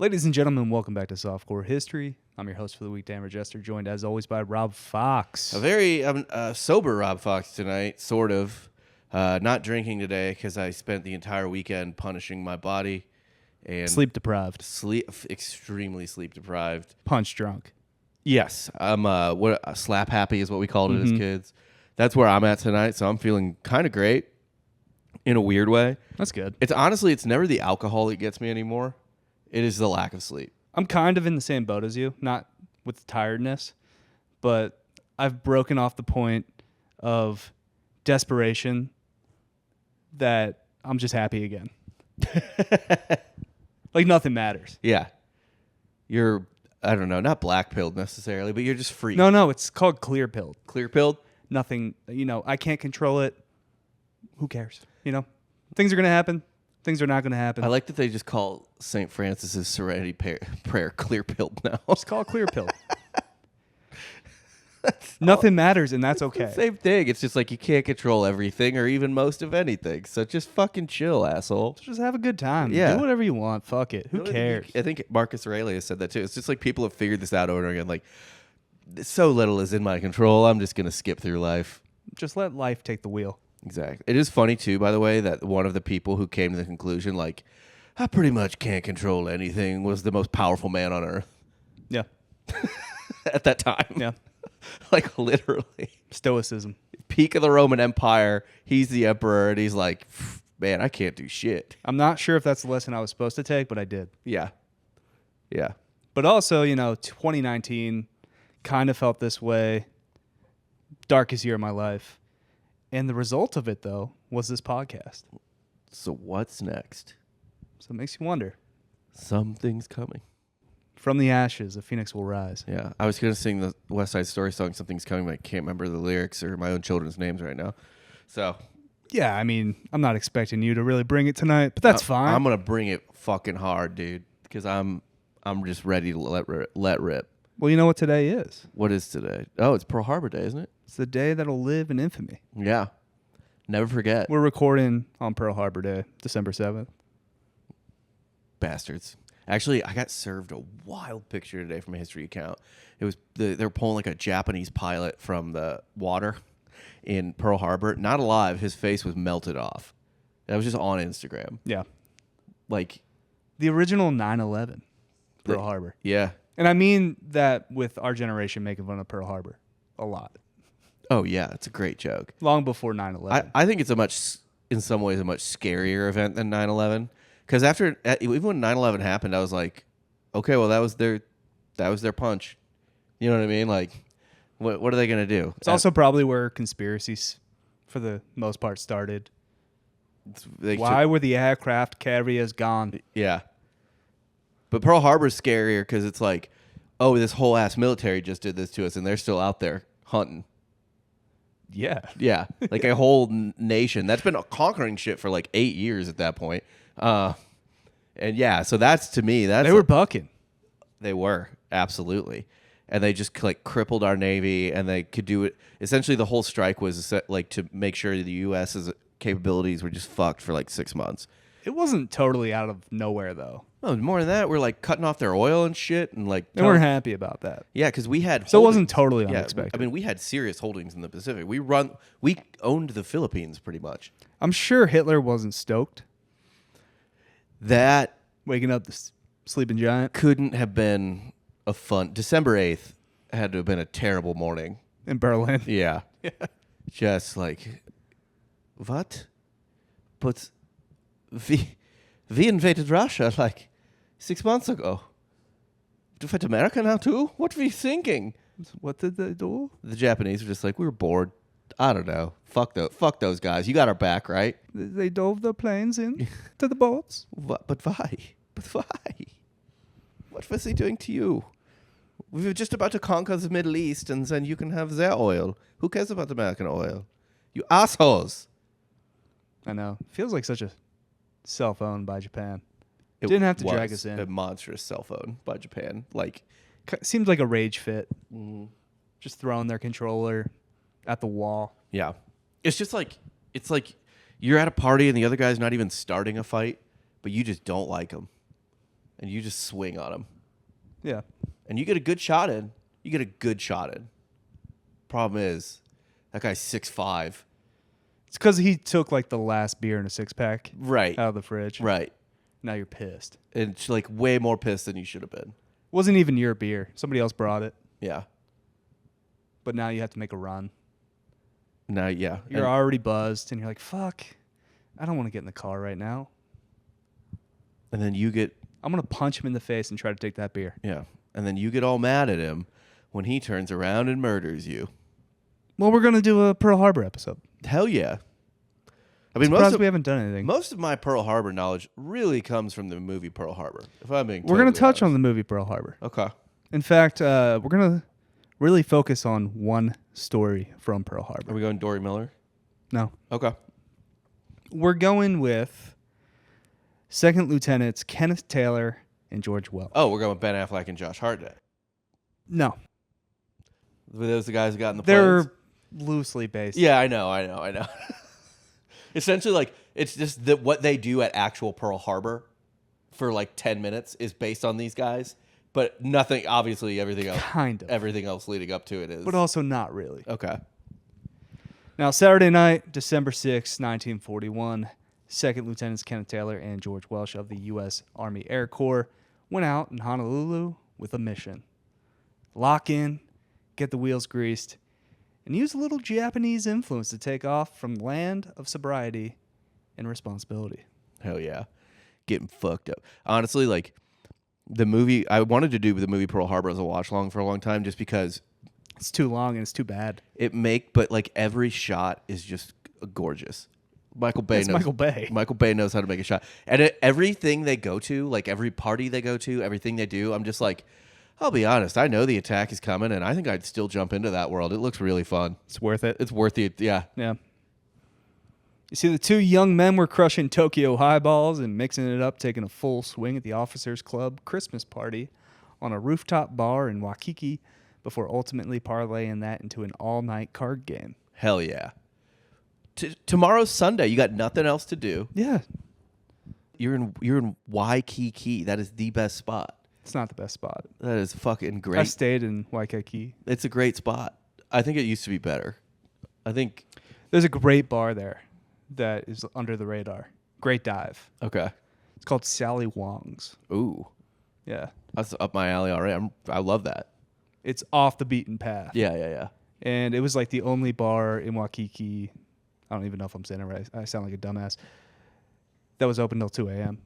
Ladies and gentlemen, welcome back to Softcore History. I'm your host for the week, Dan Regester, joined as always by Rob Fox. A very sober Rob Fox tonight, sort of. Not drinking today because I spent the entire weekend punishing my body and Sleep deprived. Extremely sleep deprived. Punch drunk. Yes, I'm slap happy is what we called it as kids. That's where I'm at tonight, so I'm feeling kind of great in a weird way. That's good. It's never the alcohol that gets me anymore. It is the lack of sleep. I'm kind of in the same boat as you, not with tiredness, but I've broken off the point of desperation that I'm just happy again. Like nothing matters. Yeah. You're, I don't know, not black-pilled necessarily, but you're just free. No, it's called clear-pilled. Clear-pilled? Nothing, I can't control it. Who cares? Things are going to happen. Things are not going to happen. I like that they just call St. Francis's Serenity Prayer clear-pilled now. Just call it clear-pilled. Nothing matters, and that's okay. Same thing. It's just like you can't control everything or even most of anything. So just fucking chill, asshole. Just have a good time. Yeah. Do whatever you want. Fuck it. Who cares? I think Marcus Aurelius said that too. It's just like people have figured this out over and again. Like, so little is in my control. I'm just going to skip through life. Just let life take the wheel. Exactly. It is funny too, by the way, that one of the people who came to the conclusion, like, I pretty much can't control anything, was the most powerful man on earth. Yeah. At that time. Yeah. Like, literally. Stoicism. Peak of the Roman Empire. He's the emperor, and he's like, man, I can't do shit. I'm not sure if that's the lesson I was supposed to take, but I did. Yeah. Yeah. But also, 2019 kind of felt this way. Darkest year of my life. And the result of it, though, was this podcast. So what's next? So it makes you wonder. Something's coming. From the ashes, a phoenix will rise. Yeah. I was going to sing the West Side Story song, Something's Coming, but I can't remember the lyrics or my own children's names right now. So. Yeah, I'm not expecting you to really bring it tonight, but that's fine. I'm going to bring it fucking hard, dude, because I'm just ready to let rip. Well, you know what today is? What is today? Oh, it's Pearl Harbor Day, isn't it? It's the day that'll live in infamy. Yeah. Never forget. We're recording on Pearl Harbor Day, December 7th. Bastards. Actually, I got served a wild picture today from a history account. It was they were pulling like a Japanese pilot from the water in Pearl Harbor. Not alive. His face was melted off. That was just on Instagram. Yeah. Like the original 9/11 Pearl Harbor. Yeah. And I mean that with our generation making fun of Pearl Harbor a lot. Oh, yeah. It's a great joke. Long before 9/11. I think it's in some ways, a much scarier event than 9/11. Because even when 9/11 happened, I was like, okay, well, that was their punch. You know what I mean? Like, what are they going to do? It's also probably where conspiracies, for the most part, started. Why were the aircraft carriers gone? Yeah. But Pearl Harbor's scarier because it's like, oh, this whole ass military just did this to us, and they're still out there hunting. Yeah. Yeah. Like a whole nation. That's been conquering shit for like 8 years at that point. And yeah, so that's to me, they were bucking. They were, absolutely. And they just like crippled our Navy, and they could do it. Essentially, the whole strike was like to make sure the U.S.'s capabilities were just fucked for like 6 months. It wasn't totally out of nowhere, though. No, more than that, we're like cutting off their oil and shit, and like they weren't happy about that. Yeah, because we had so it wasn't totally unexpected. I mean, we had serious holdings in the Pacific. We owned the Philippines pretty much. I'm sure Hitler wasn't stoked. That waking up the sleeping giant couldn't have been a fun. December 8th had to have been a terrible morning in Berlin. Yeah, just like what? But we invaded Russia like 6 months ago. To fight America now too? What were you thinking? What did they do? The Japanese were just like, we were bored. I don't know. Fuck those guys. You got our back, right? They dove the planes in to the boats. What? But why? What was he doing to you? We were just about to conquer the Middle East, and then you can have their oil. Who cares about American oil? You assholes. I know. Feels like such a cell phone by Japan. It didn't have to drag us in. A monstrous cell phone by Japan. Like, seems like a rage fit. Just throwing their controller at the wall. Yeah. It's like you're at a party and the other guy's not even starting a fight, but you just don't like him. and you just swing on him. Yeah. And you get a good shot in. Problem is, that guy's 6'5". It's because he took like the last beer in a 6-pack Right. out of the fridge. Right. Now you're pissed. And it's like way more pissed than you should have been. Wasn't even your beer. Somebody else brought it. Yeah. But now you have to make a run. Now, yeah. You're already buzzed, and you're like, fuck, I don't want to get in the car right now. And then you get... I'm going to punch him in the face and try to take that beer. Yeah. And then you get all mad at him when he turns around and murders you. Well, we're going to do a Pearl Harbor episode. Hell yeah. I mean, we haven't done anything. Most of my Pearl Harbor knowledge really comes from the movie Pearl Harbor. If I'm being We're going to touch honest. on the movie Pearl Harbor. Okay. In fact, we're going to really focus on one story from Pearl Harbor. Are we going Dory Miller? No. Okay. We're going with Second Lieutenants Kenneth Taylor and George Welch. Oh, we're going with Ben Affleck and Josh Hartnett. No. Were those the guys who got in the They're planes? loosely based. Yeah, I know. Essentially, like, it's just that what they do at actual Pearl Harbor for like 10 minutes is based on these guys, but nothing, obviously, everything else. Kind of. Everything else leading up to it is. But also not really. Okay. Now, Saturday night, December 6, 1941, Second Lieutenants Kenneth Taylor and George Welch of the U.S. Army Air Corps went out in Honolulu with a mission. Lock in, get the wheels greased, and use a little Japanese influence to take off from land of sobriety and responsibility. Hell yeah. Getting fucked up. Honestly, like, the movie, I wanted to do the movie Pearl Harbor as a watch along for a long time just because it's too long and it's too bad. But like every shot is just gorgeous. Michael Bay knows how to make a shot. And everything they go to, like every party they go to, everything they do, I'm just like, I'll be honest, I know the attack is coming, and I think I'd still jump into that world. It looks really fun. It's worth it. It's worth it, yeah. Yeah. You see, the two young men were crushing Tokyo highballs and mixing it up, taking a full swing at the Officers Club Christmas party on a rooftop bar in Waikiki before ultimately parlaying that into an all-night card game. Hell yeah. Tomorrow's Sunday. You got nothing else to do. Yeah. You're in Waikiki. That is the best spot. It's not the best spot. That is fucking great. I stayed in Waikiki. It's a great spot. I think it used to be better. I think there's a great bar there that is under the radar. Great dive. Okay. It's called Sally Wong's. Ooh. Yeah. That's up my alley already. I love that. It's off the beaten path. Yeah. And it was like the only bar in Waikiki. I don't even know if I'm saying it right. I sound like a dumbass. That was open till 2 a.m.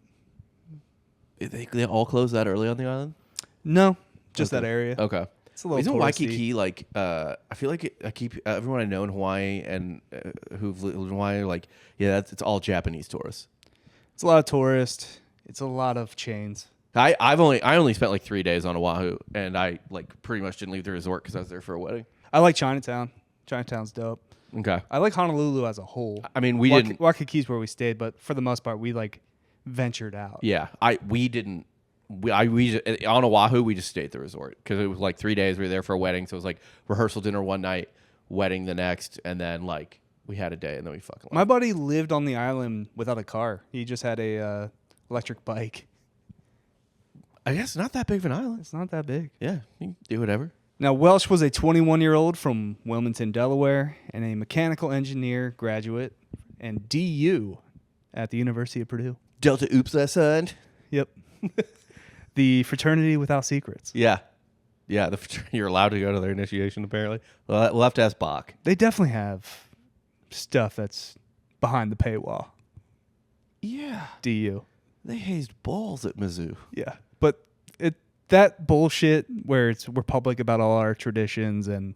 They all close that early on the island? No, just that area. Okay. It's a little Isn't touristy. Waikiki like, I feel like I keep, everyone I know in Hawaii and who've lived in Hawaii are like, yeah, it's all Japanese tourists. It's a lot of tourists. It's a lot of chains. I only spent like 3 days on Oahu, and I like pretty much didn't leave the resort because I was there for a wedding. I like Chinatown. Chinatown's dope. Okay. I like Honolulu as a whole. I mean, we didn't. Waikiki's where we stayed, but for the most part, we like ventured out. Yeah, we didn't. We just, on Oahu, we just stayed at the resort because it was like 3 days. We were there for a wedding, so it was like rehearsal dinner one night, wedding the next, and then like we had a day, and then we fucking left. My buddy lived on the island without a car. He just had a electric bike. I guess not that big of an island. It's not that big. Yeah, you can do whatever. Now, Welch was a 21-year-old from Wilmington, Delaware, and a mechanical engineer graduate and DU at the University of Purdue. Delta Oops, that son. Yep. The fraternity without secrets. Yeah. Yeah, you're allowed to go to their initiation, apparently. Well, we'll have to ask Bach. They definitely have stuff that's behind the paywall. Yeah. DU. They hazed balls at Mizzou. Yeah. But that bullshit where we're public about all our traditions and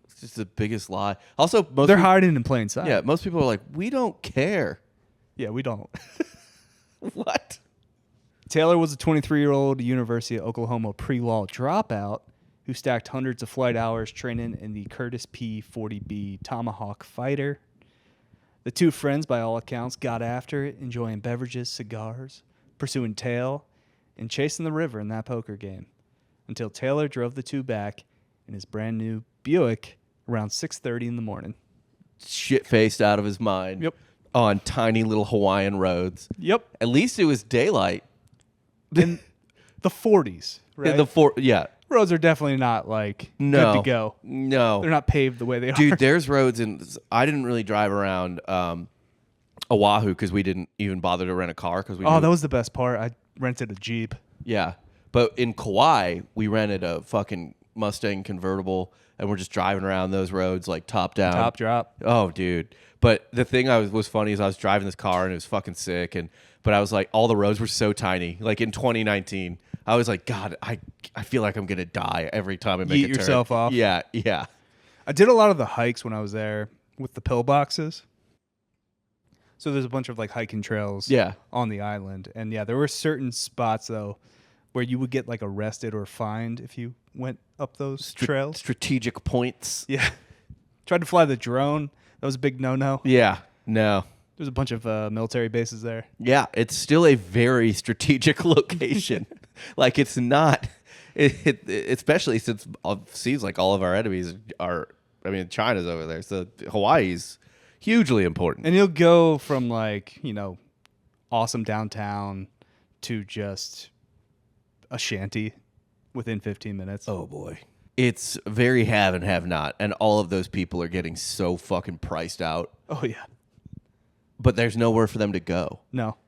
it's just the biggest lie. Also, they're hiding in plain sight. Yeah, most people are like, we don't care. Yeah, we don't. What? Taylor was a 23-year-old University of Oklahoma pre-law dropout who stacked hundreds of flight hours training in the Curtis P-40B Tomahawk fighter. The two friends, by all accounts, got after it, enjoying beverages, cigars, pursuing tail, and chasing the river in that poker game, until Taylor drove the two back in his brand new Buick around 6:30 in the morning. Shit-faced out of his mind. Yep. On tiny little Hawaiian roads. Yep. At least it was daylight. And the 40s, right? Yeah. Roads are definitely not like No. good to go. No. They're not paved the way they are. Dude, there's roads I didn't really drive around Oahu because we didn't even bother to rent a car because we. Oh, that was the best part. I rented a Jeep. Yeah, but in Kauai we rented a fucking Mustang convertible and we're just driving around those roads like top down, Top drop. Oh, dude. But the thing was funny is I was driving this car and it was fucking sick, but I was like, all the roads were so tiny. Like in 2019, I was like, God, I feel like I'm gonna die every time I make a turn. Yourself off. Yeah. I did a lot of the hikes when I was there with the pillboxes. So there's a bunch of like hiking trails on the island. And yeah, there were certain spots though where you would get like arrested or fined if you went up those trails. Strategic points. Yeah. Tried to fly the drone. That was a big no-no. Yeah. No. There's a bunch of military bases there. Yeah, it's still a very strategic location. Like it's not, especially since it seems like all of our enemies are. I mean, China's over there, so Hawaii's hugely important. And you'll go from like awesome downtown to just a shanty within 15 minutes. Oh boy, it's very have and have not, and all of those people are getting so fucking priced out. Oh yeah. But there's nowhere for them to go. No.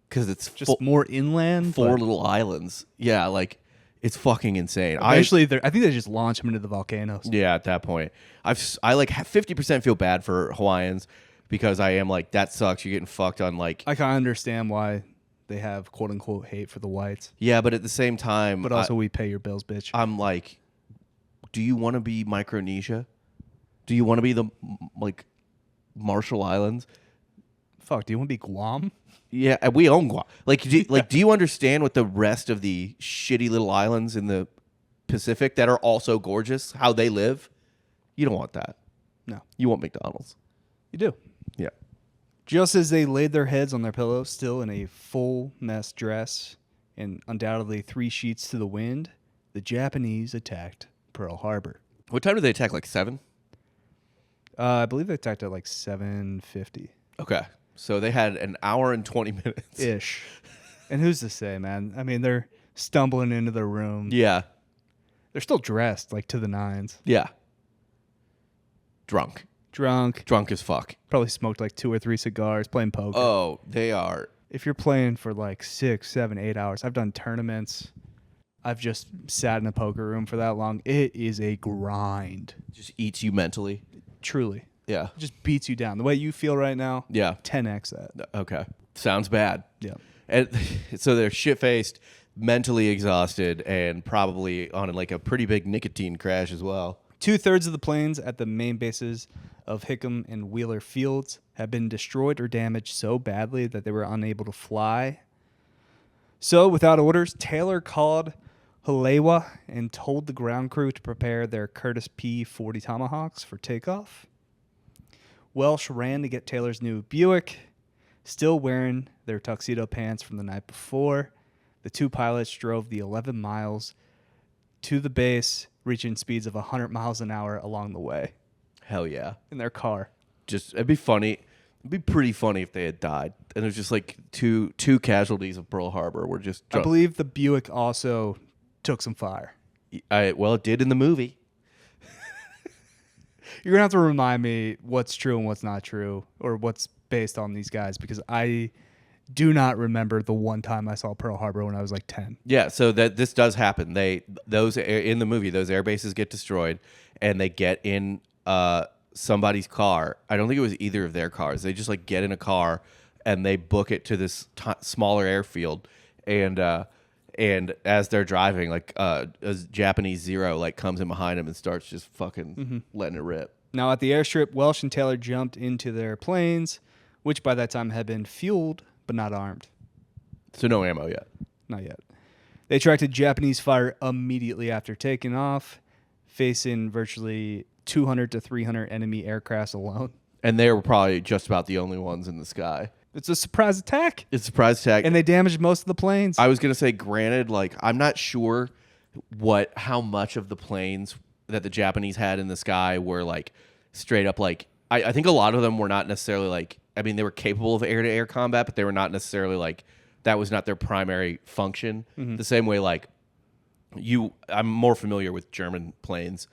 Because it's just more inland. Four little islands. Yeah, like it's fucking insane. Eventually, I think they just launch them into the volcanoes. Yeah, at that point. I like 50% feel bad for Hawaiians because I am like, that sucks. You're getting fucked on like. I kind of understand why they have quote unquote hate for the whites. Yeah, but at the same time. But also we pay your bills, bitch. I'm like, do you want to be Micronesia? Do you want to be the like Marshall Islands? Fuck, do you want to be Guam? Yeah, we own Guam. Like, do you understand what the rest of the shitty little islands in the Pacific that are also gorgeous, how they live? You don't want that. No. You want McDonald's. You do. Yeah. Just as they laid their heads on their pillows, still in a full mess dress and undoubtedly 3 sheets to the wind, the Japanese attacked Pearl Harbor. What time did they attack? Like 7? I believe they attacked at like 7:50. Okay. So they had an hour and 20 minutes. Ish. And who's to say, man? I mean, they're stumbling into their room. Yeah. They're still dressed, like, to the nines. Yeah. Drunk as fuck. Probably smoked, like, 2 or 3 cigars, playing poker. Oh, they are. If you're playing for, like, 6, 7, 8 hours, I've done tournaments. I've just sat in a poker room for that long. It is a grind. Just eats you mentally. Truly. Yeah. It just beats you down. The way you feel right now, yeah. 10x that. Okay. Sounds bad. Yeah. And so they're shit-faced, mentally exhausted, and probably on like a pretty big nicotine crash as well. 2/3 of the planes at the main bases of Hickam and Wheeler Fields have been destroyed or damaged so badly that they were unable to fly. So, without orders, Taylor called Halewa and told the ground crew to prepare their Curtiss P-40 Tomahawks for takeoff. Welch ran to get Taylor's new Buick, still wearing their tuxedo pants from the night before. The 2 pilots drove the 11 miles to the base, reaching speeds of 100 miles an hour along the way. Hell yeah. In their car. It'd be funny. It'd be pretty funny if they had died. And there's just like two casualties of Pearl Harbor were just drunk. I believe the Buick also took some fire. Well, it did in the movie. You're going to have to remind me what's true and what's not true, or what's based on these guys, because I do not remember the one time I saw Pearl Harbor when I was like 10. Yeah, so this does happen. In the movie, those air bases get destroyed, and they get in somebody's car. I don't think it was either of their cars. They just like get in a car and they book it to this smaller airfield, and as they're driving, like a Japanese Zero like comes in behind them and starts just fucking letting it rip. Now at the airstrip, Welch and Taylor jumped into their planes, which by that time had been fueled but not armed. So no ammo yet. Not yet. They attracted Japanese fire immediately after taking off, facing virtually 200 to 300 enemy aircrafts alone. And they were probably just about the only ones in the sky. It's a surprise attack. It's a surprise attack. And they damaged most of the planes. I was going to say, granted, like, I'm not sure how much of the planes that the Japanese had in the sky were, like, straight up, like, I think a lot of them were not necessarily, like, I mean, they were capable of air-to-air combat, but they were not necessarily, like, that was not their primary function. The same way, like, I'm more familiar with German planes,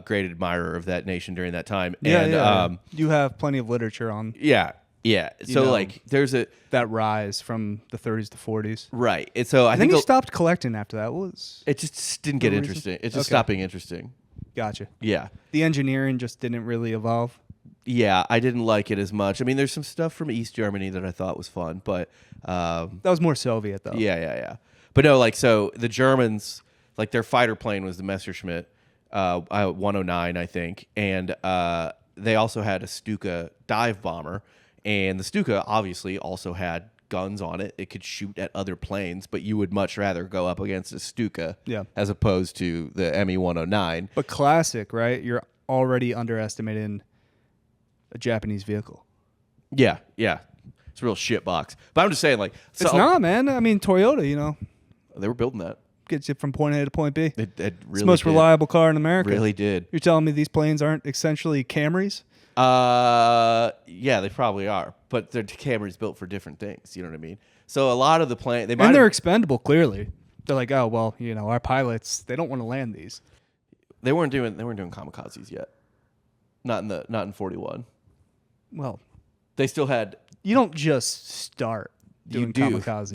great admirer of that nation during that time. And you have plenty of literature on yeah. So like there's that rise from the 30s to 40s. Right. And so I think he stopped collecting after that. It just didn't get interesting. It just stopped being interesting. Gotcha. Yeah. The engineering just didn't really evolve. Yeah, I didn't like it as much. I mean, there's some stuff from East Germany that I thought was fun, but that was more Soviet though. Yeah. But no, like, so the Germans, like, their fighter plane was the Messerschmitt 109, I think, and they also had a Stuka dive bomber, and the Stuka obviously also had guns on it. It could shoot at other planes, but you would much rather go up against a Stuka as opposed to the Me 109. But classic, right? You're already underestimating a Japanese vehicle. Yeah. It's a real shit box. But I'm just saying, like, so, it's not, man. I mean, Toyota, they were building that. Gets you from point A to point B. It really it's the most reliable car in America. Really did. You're telling me these planes aren't essentially Camrys? Yeah, they probably are. But they're Camrys built for different things. You know what I mean? So a lot of the planes... And they're expendable, clearly. They're like, oh, well, our pilots, they don't want to land these. They weren't doing kamikazes yet. Not in 41. Well... They still had... You don't just start doing kamikazes.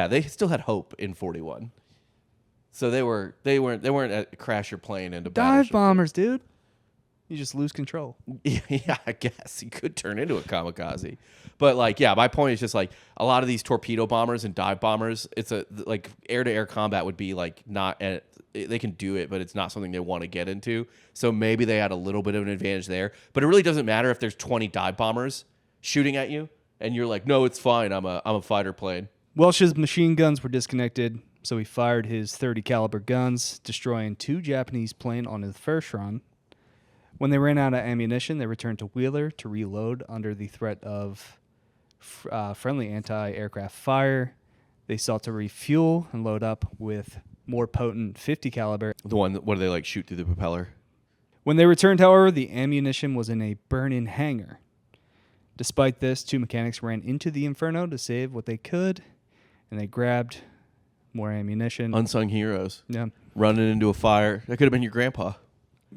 They still had hope in 41. So they weren't at crash your plane into dive bombers, dude. You just lose control. Yeah, I guess you could turn into a kamikaze. But like, yeah, my point is just like a lot of these torpedo bombers and dive bombers, it's like air-to-air combat would be like they can do it, but it's not something they want to get into. So maybe they had a little bit of an advantage there. But it really doesn't matter if there's 20 dive bombers shooting at you and you're like, no, it's fine. I'm a fighter plane. Welch's machine guns were disconnected, so he fired his .30 caliber guns, destroying 2 Japanese planes on his first run. When they ran out of ammunition, they returned to Wheeler to reload under the threat of friendly anti-aircraft fire. They sought to refuel and load up with more potent .50 caliber. What do they like shoot through the propeller? When they returned, however, the ammunition was in a burn-in hangar. Despite this, 2 mechanics ran into the inferno to save what they could, and they grabbed more ammunition. Unsung heroes. Yeah. Running into a fire. That could have been your grandpa.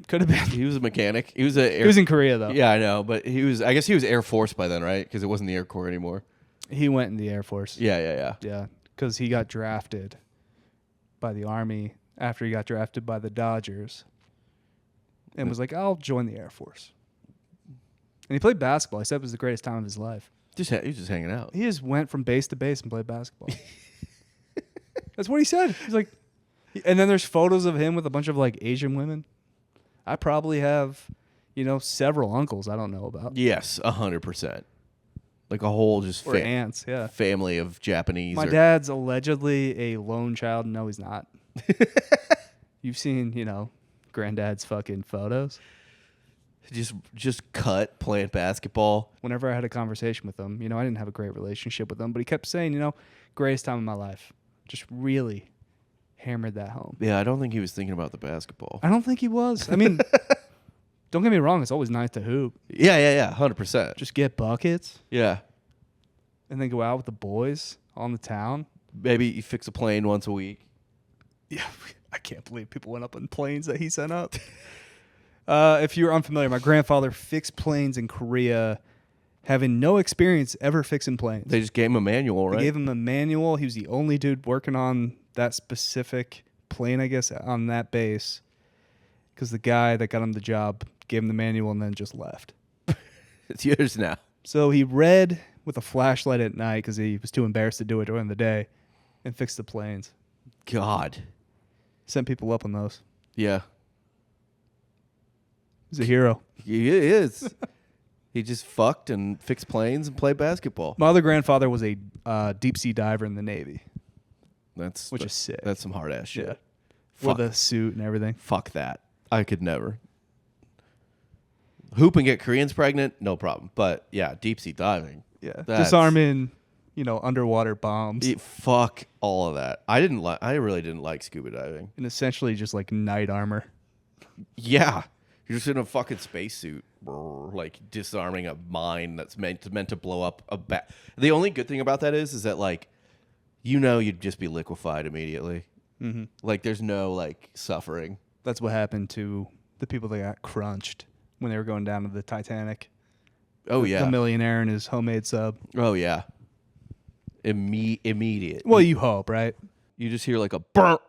Could have been. He was a mechanic. He was in Korea, though. Yeah, I know, but I guess he was Air Force by then, right? Because it wasn't the Air Corps anymore. He went in the Air Force. Yeah. Yeah, because he got drafted by the Army after he got drafted by the Dodgers and was like, I'll join the Air Force. And he played basketball. He said it was the greatest time of his life. He was just hanging out. He just went from base to base and played basketball. That's what he said. He's like, and then there's photos of him with a bunch of like Asian women. I probably have, several uncles I don't know about. Yes, 100%. Like a whole just or aunts, yeah. Family of Japanese. My dad's allegedly a lone child. No, he's not. You've seen, granddad's fucking photos. Just cut playing basketball. Whenever I had a conversation with him, I didn't have a great relationship with him, but he kept saying, greatest time of my life. Just really hammered that home. Yeah, I don't think he was thinking about the basketball. I don't think he was. I mean, don't get me wrong. It's always nice to hoop. Yeah, 100%. Just get buckets. Yeah. And then go out with the boys on the town. Maybe you fix a plane once a week. Yeah, I can't believe people went up on planes that he sent up. If you're unfamiliar, my grandfather fixed planes in Korea, having no experience ever fixing planes. They just gave him a manual, right? They gave him a manual. He was the only dude working on that specific plane, I guess, on that base. Because the guy that got him the job gave him the manual and then just left. It's yours now. So he read with a flashlight at night because he was too embarrassed to do it during the day and fixed the planes. God. Sent people up on those. Yeah. He's a hero. He is. He just fucked and fixed planes and played basketball. My other grandfather was a deep sea diver in the Navy. Which is sick. That's some hard ass shit. Yeah. With a suit and everything. Fuck that. I could never. Hoop and get Koreans pregnant, no problem. But yeah, deep sea diving. Yeah. Disarming, underwater bombs. Fuck all of that. I really didn't like scuba diving. And essentially just like knight armor. Yeah. You're just in a fucking spacesuit, like disarming a mine that's meant to blow up a bat. The only good thing about that is that like you'd just be liquefied immediately. Mm-hmm. Like there's no like suffering. That's what happened to the people that got crunched when they were going down to the Titanic. Oh yeah. The millionaire and his homemade sub. Oh yeah. Immediate. Well, you hope, right? You just hear like a burp,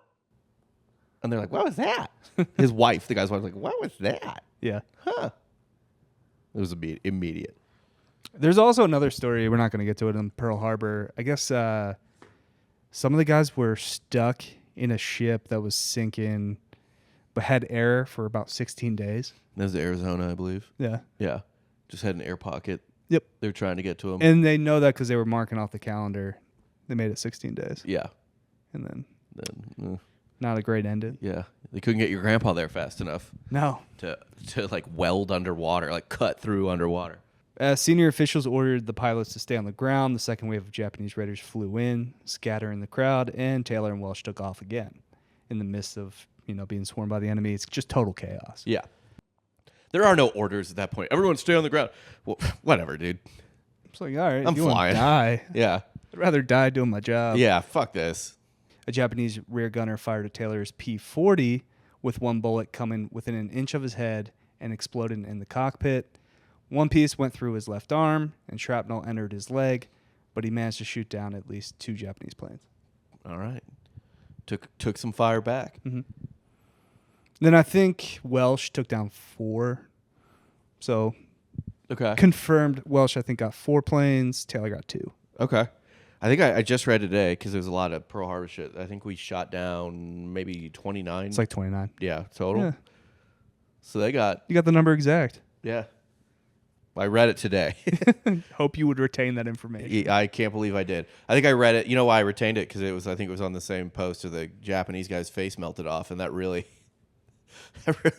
and they're like, "What was that?" His wife, the guy's wife, was like, "What was that?" Yeah. Huh. It was immediate. There's also another story. We're not going to get to it in Pearl Harbor. I guess some of the guys were stuck in a ship that was sinking, but had air for about 16 days. That was Arizona, I believe. Yeah. Yeah. Just had an air pocket. Yep. They were trying to get to him. And they know that because they were marking off the calendar. They made it 16 days. Yeah. And then Then, not a great ending. yeah. They couldn't get your grandpa there fast enough No. to like weld underwater, like cut through underwater. Senior officials ordered the pilots to stay on the ground. The second wave of Japanese raiders flew in, scattering the crowd, and Taylor and Welch took off again. In the midst of, being swarmed by the enemy, it's just total chaos. Yeah. There are no orders at that point. Everyone stay on the ground. Well, whatever, dude. It's like, all right, I'm if you want flying. to die. Yeah. I'd rather die doing my job. Yeah, fuck this. A Japanese rear gunner fired a Taylor's P-40 with one bullet coming within an inch of his head and exploded in the cockpit. One piece went through his left arm and shrapnel entered his leg, but he managed to shoot down at least 2 Japanese planes. All right. Took some fire back. Mm-hmm. Then I think Welch took down 4. So Okay. confirmed Welch, I think, got 4 planes. Taylor got 2. Okay. I think I just read today because there's a lot of Pearl Harbor shit. I think we shot down maybe 29. It's like 29. Yeah, total. Yeah. So they got, You got the number exact. yeah. I read it today. Hope you would retain that information. I can't believe I did. I think I read it. You know why I retained it? Because I think it was on the same post of the Japanese guy's face melted off, and that really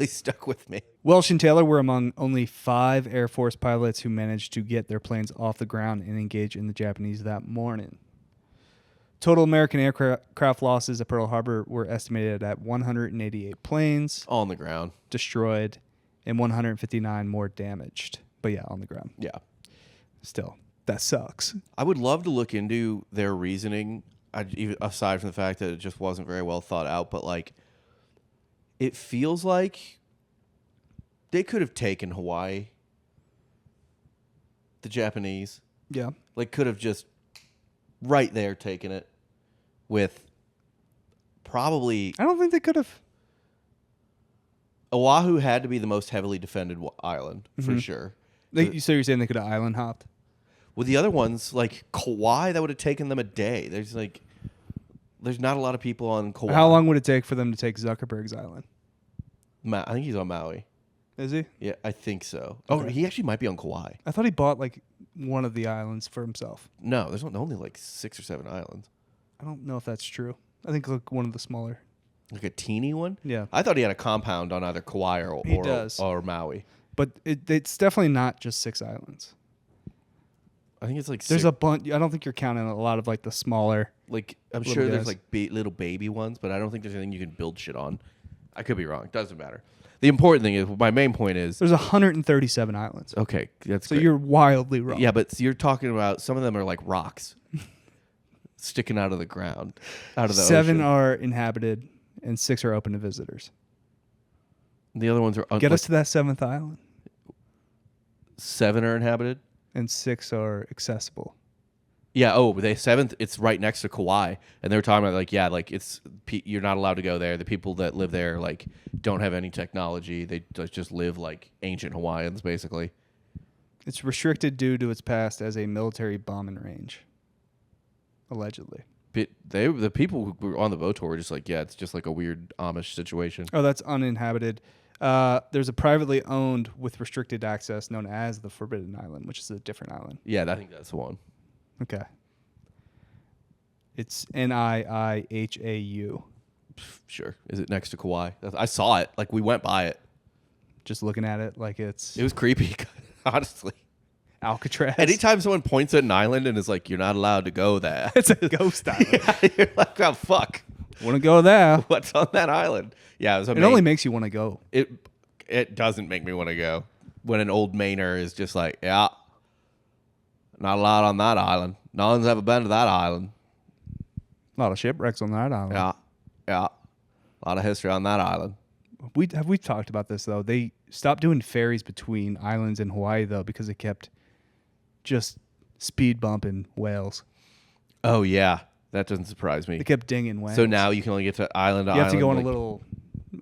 stuck with me. Welch and Taylor were among only 5 Air Force pilots who managed to get their planes off the ground and engage in the Japanese that morning. Total American aircraft losses at Pearl Harbor were estimated at 188 planes All on the ground. destroyed and 159 more damaged. But yeah, on the ground. Yeah. Still, that sucks. I would love to look into their reasoning, even aside from the fact that it just wasn't very well thought out. But like, it feels like they could have taken Hawaii. The Japanese, Yeah. like, could have just right there taken it with probably I don't think they could have. Oahu had to be the most heavily defended island for sure. So you're saying they could have island hopped? With the other ones, like Kauai, that would have taken them a day. There's not a lot of people on Kauai. How long would it take for them to take Zuckerberg's island? I think he's on Maui. Is he? Yeah, I think so. Oh, Okay. he actually might be on Kauai. I thought he bought like one of the islands for himself. No, there's only like 6 or 7 islands. I don't know if that's true. I think like one of the smaller. Like a teeny one? Yeah. I thought he had a compound on either Kauai He does. or Maui. But it's definitely not just 6 islands. I think it's like There's six, a bunch. I don't think you're counting a lot of like the smaller. like I'm little sure there's guys. like little baby ones, but I don't think there's anything you can build shit on. I could be wrong. Doesn't matter. The important thing is, my main point is, There's 137 islands. okay, that's So great. you're wildly wrong. Yeah, but you're talking about some of them are like rocks sticking out of the ground, out of the 7 ocean. are inhabited and 6 are open to visitors. The other ones are Get us to that 7th island. 7 are inhabited. And 6 are accessible. Yeah. Oh, the 7th. It's right next to Kauai, and they were talking about like, yeah, like you're not allowed to go there. The people that live there like don't have any technology. They just live like ancient Hawaiians, basically. It's restricted due to its past as a military bombing range. Allegedly. But the people who were on the boat tour were just like, yeah, it's just like a weird Amish situation. Oh, that's uninhabited. There's a privately owned with restricted access known as the Forbidden Island, which is a different island. Yeah, I think that's the one. Okay. It's NIIHAU. Sure. Is it next to Kauai? I saw it. Like we went by it. Just looking at it like it's It was creepy, honestly. Alcatraz. Anytime someone points at an island and is like, "You're not allowed to go there," It's a ghost island. yeah, you're like, "Oh fuck, Want to go there? what's on that island?" Yeah, it was It amazing. only makes you want to go. It doesn't make me want to go when an old Mainer is just like, "Yeah, not allowed on that island. No one's ever been to that island." A lot of shipwrecks on that island. Yeah. Yeah. A lot of history on that island. We talked about this though. They stopped doing ferries between islands in Hawaii though because they kept just speed bumping whales. Oh, yeah. That doesn't surprise me. They kept dinging whales. So now you can only get to island to you island. have to go on like, a little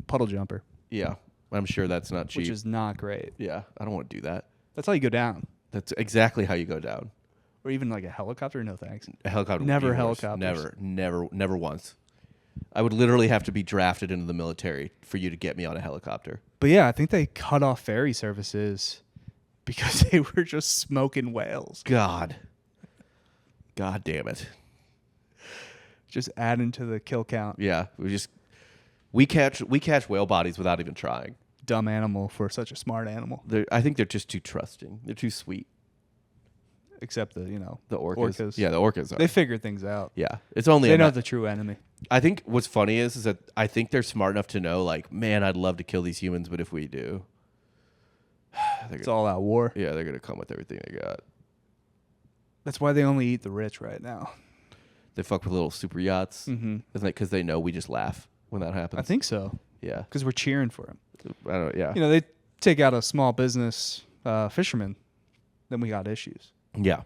puddle jumper, Yeah. I'm sure that's not cheap. which is not great. Yeah. I don't want to do that. That's how you go down. That's exactly how you go down. Or even like a helicopter. No thanks. A helicopter. Never would be worse. helicopters. Never once. I would literally have to be drafted into the military for you to get me on a helicopter. But yeah, I think they cut off ferry services because they were just smoking whales. God damn it. Just adding to the kill count. Yeah, we catch whale bodies without even trying. Dumb animal for such a smart animal. I think they're just too trusting. They're too sweet. Except the The orcas. Yeah, the orcas are. They figure things out. Yeah, it's only They know the true enemy. I think what's funny is that I think they're smart enough to know, like, man, I'd love to kill these humans, but if we do, It's all out war. yeah, they're gonna come with everything they got. That's why they only eat the rich right now. They fuck with little super yachts, Mm-hmm. because they know we just laugh when that happens. I think so. Yeah, Because we're cheering for him. I don't. Yeah, They take out a small business fisherman, then we got issues. yeah.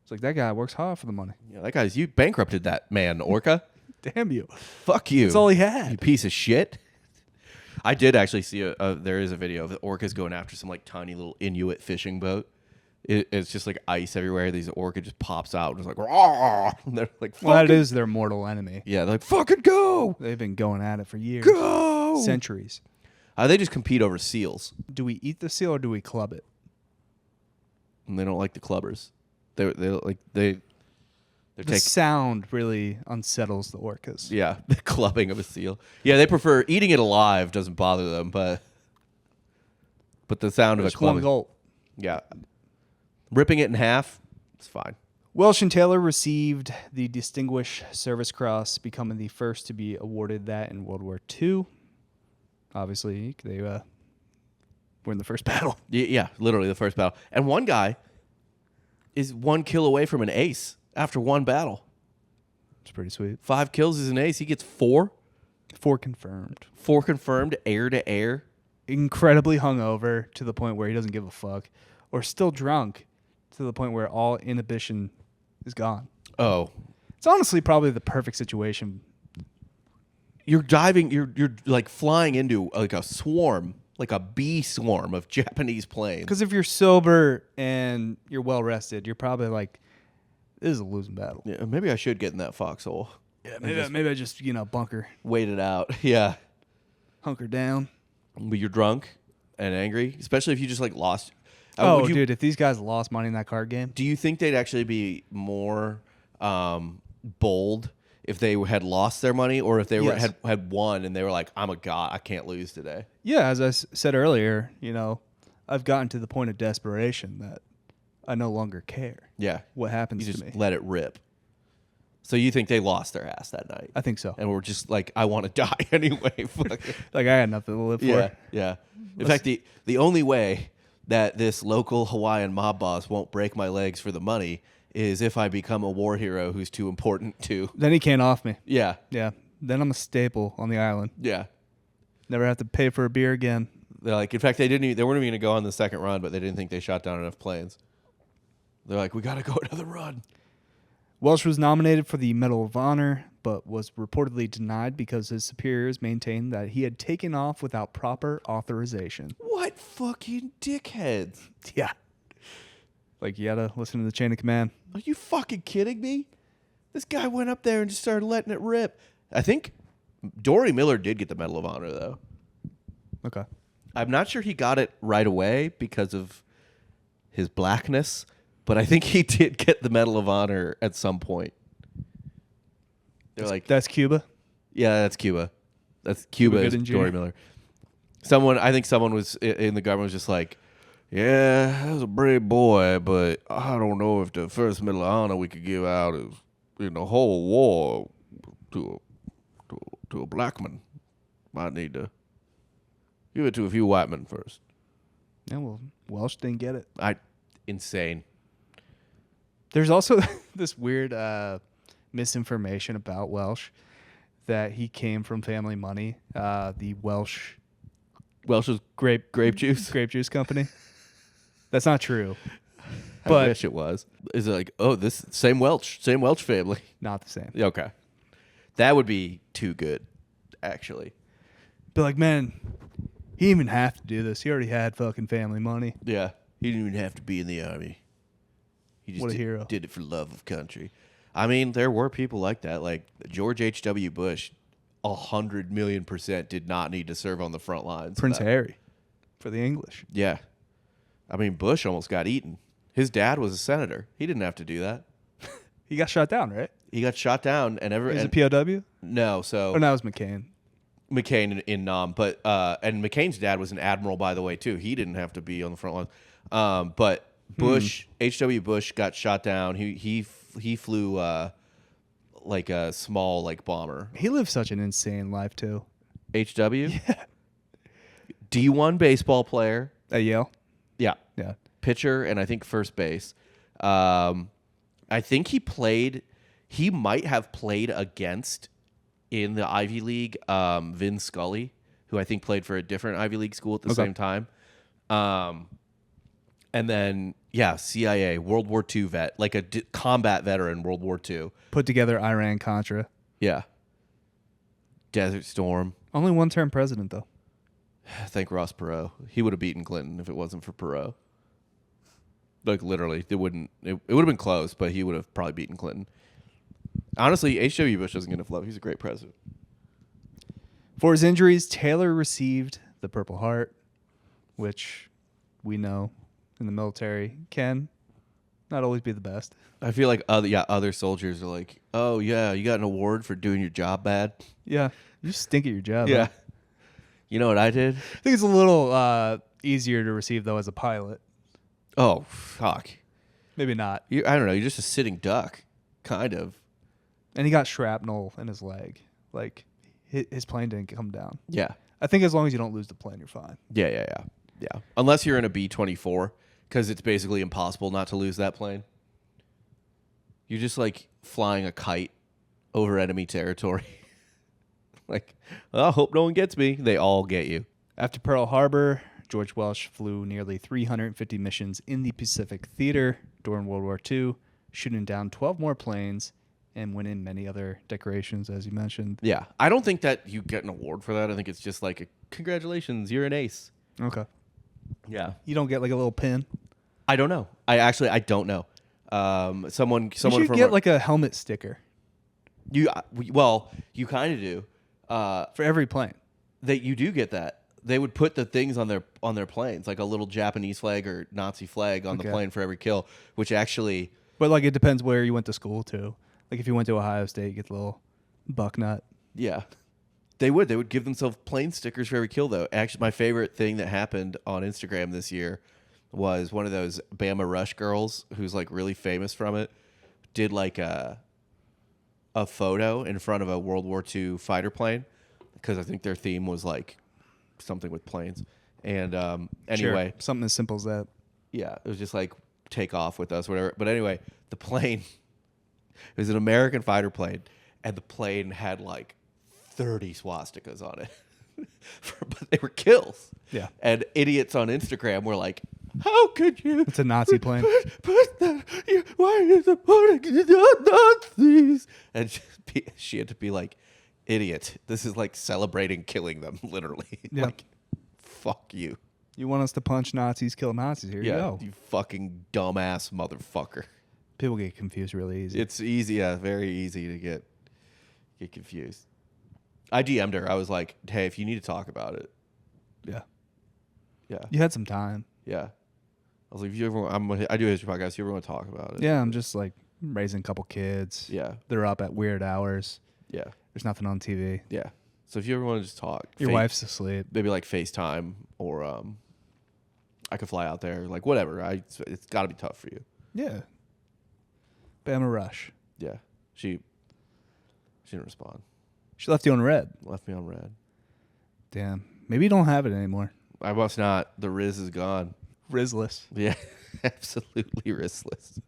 It's like that guy works hard for the money. Yeah, that guy's you bankrupted that man, orca. Damn you. Fuck you. That's all he You had. piece of shit. I did actually see there is a video of the orcas going after some like tiny little Inuit fishing boat. It's just like ice everywhere. These orca just pops out and it's like, "Rawr!" And they're like, Well, that "Fucking-" is their mortal enemy. Yeah, they're like, fucking go, They've been going at it for years. go. Centuries. They just compete over seals, Do we eat the seal or do we club it? and they don't like the clubbers. They're The taking. sound really unsettles the orcas. Yeah, the clubbing of a seal. Yeah, they prefer eating it alive. Doesn't bother them, but the sound of a Just one clubbing. gulp. Yeah, ripping it in half. It's fine. Welch and Taylor received the Distinguished Service Cross, becoming the first to be awarded that in World War II. Obviously, they were in the first battle. Yeah, literally the first battle. And one guy is 1 kill away from an ace after one battle. It's pretty sweet. 5 kills is an ace. He gets 4. 4 confirmed. 4 confirmed, air to air. Incredibly hungover to the point where he doesn't give a fuck, or still drunk to the point where all inhibition is gone. Oh, It's honestly probably the perfect situation. you're diving. You're like flying into like a swarm, like a bee swarm of Japanese planes. Because if you're sober and you're well rested, you're probably like, this is a losing battle. Yeah, maybe I should get in that foxhole. Yeah, maybe I just bunker, Wait it out. Yeah, hunker down. but you're drunk and angry, especially if you just like lost. Oh, dude, if these guys lost money in that card game, Do you think they'd actually be more bold if they had lost their money, or if they Yes. had won and they were like, "I'm a god, I can't lose today"? yeah, as I said earlier, I've gotten to the point of desperation that I no longer care Yeah, what happens you to just me. let it rip. So you think they lost their ass that night, I think so. and we're just like, "I want to die anyway." Fuck it. Like I had nothing to live Yeah, for. yeah. In fact, the only way that this local Hawaiian mob boss won't break my legs for the money is if I become a war hero who's too important to. Then he can't off me. Yeah, Yeah. Then I'm a staple on the island. yeah. Never have to pay for a beer again. They're like, in fact, they weren't even going to go on the second run, but they didn't think they shot down enough planes. They're like, we got to go another run. Welch was nominated for the Medal of Honor, but was reportedly denied because his superiors maintained that he had taken off without proper authorization. What fucking dickheads? Yeah. Like, you gotta listen to the chain of command. Are you fucking kidding me? This guy went up there and just started letting it rip. I think Dory Miller did get the Medal of Honor, though. Okay. I'm not sure he got it right away because of his blackness, but I think he did get the Medal of Honor at some point. They're like, That's Cuba? yeah, that's Cuba. That's Cuba is Gooding Jr.? Dory Miller. I think someone was in the government was just like, yeah, that was a brave boy, but I don't know if the first Medal of Honor we could give out is in the whole war to a black man. Might need to give it to a few white men first. Yeah, well, Welch didn't get it. Insane. There's also this weird misinformation about Welch that he came from family money, the Welch's grape juice. grape juice company. That's not true. I But wish it was. Is it like, oh, this same Welch family? not the same. Okay, that would be too good, actually. But like, man, he didn't even have to do this. He already had fucking family money. Yeah, he didn't even have to be in the army. He just What a hero. did it for love of country. I mean, there were people like that, like George H.W. Bush. 100,000,000% did not need to serve on the front lines. Prince Harry for the English. Yeah, I mean, Bush almost got eaten. His dad was a senator. He didn't have to do that. He got shot down, right? He got shot down, and He was a POW? No, so Oh, no, it was McCain. McCain in Nam, but and McCain's dad was an admiral, by the way, too. He didn't have to be on the front line. But Bush, H.W. Bush, got shot down. He flew like a small like bomber. He lived such an insane life, too. H.W. Yeah. D1 baseball player. At Yale? Yeah. Yeah. Pitcher and I think first base. I think he might have played against in the Ivy League Vin Scully, who I think played for a different Ivy League school at the same time. And then, CIA, World War II vet, like a combat veteran, World War II. Put together Iran-Contra. Yeah. Desert Storm. Only one-term president, though. Thank Ross Perot. He would have beaten Clinton if it wasn't for Perot. Like, literally, it would have been close, but he would have probably beaten Clinton. Honestly, H.W. Bush doesn't get enough love. He's a great president. For his injuries, Taylor received the Purple Heart, which we know in the military can not always be the best. I feel like other soldiers are like, oh, yeah, you got an award for doing your job bad? Yeah, you stink at your job. Yeah. Huh? You know what I did? I think it's a little easier to receive, though, as a pilot. Oh, fuck. Maybe not. I don't know. You're just a sitting duck, kind of. And he got shrapnel in his leg. Like, his plane didn't come down. Yeah. I think as long as you don't lose the plane, you're fine. Yeah. Unless you're in a B-24, because it's basically impossible not to lose that plane. You're just like flying a kite over enemy territory. Like, I hope no one gets me. They all get you. After Pearl Harbor, George Welch flew nearly 350 missions in the Pacific Theater during World War II, shooting down 12 more planes and winning many other decorations, as you mentioned. Yeah. I don't think that you get an award for that. I think it's just like, congratulations, you're an ace. Okay. Yeah. You don't get like a little pin? I don't know. I don't know. Someone You should get like a helmet sticker. You kind of do. For every plane. That you do get that. They would put the things on their planes, like a little Japanese flag or Nazi flag on the plane for every kill, which actually. But like it depends where you went to school too. Like if you went to Ohio State, you get the little buck nut. Yeah, they would give themselves plane stickers for every kill though. Actually, my favorite thing that happened on Instagram this year was one of those Bama Rush girls who's like really famous from it did like a photo in front of a World War II fighter plane because I think their theme was like something with planes. And anyway, sure. Something as simple as that. Yeah, it was just like take off with us, whatever. But anyway, the plane, it was an American fighter plane, and the plane had like 30 swastikas on it. But they were kills. Yeah. And idiots on Instagram were like, how could you? It's a Nazi plane. Put that, why are you supporting the Nazis? And she had to be like, idiot. This is like celebrating killing them, literally. Yeah. Like, fuck you. You want us to punch Nazis, kill Nazis? Here you go. You fucking dumbass motherfucker. People get confused really easy. It's easy, very easy to get confused. I DM'd her. I was like, hey, if you need to talk about it. Yeah. Yeah. You had some time. Yeah. I was like, if you ever, I do a history podcast. If you ever want to talk about it? Yeah, I'm just like raising a couple kids. Yeah. They're up at weird hours. Yeah. There's nothing on TV. Yeah. So if you ever want to just talk, Your wife's asleep. Maybe like FaceTime or I could fly out there, like whatever. It's got to be tough for you. Yeah. Bama Rush. Yeah. She didn't respond. She left you on red. Left me on red. Damn. Maybe you don't have it anymore. I must not. The Riz is gone. Rizless. Yeah. Absolutely Rizless.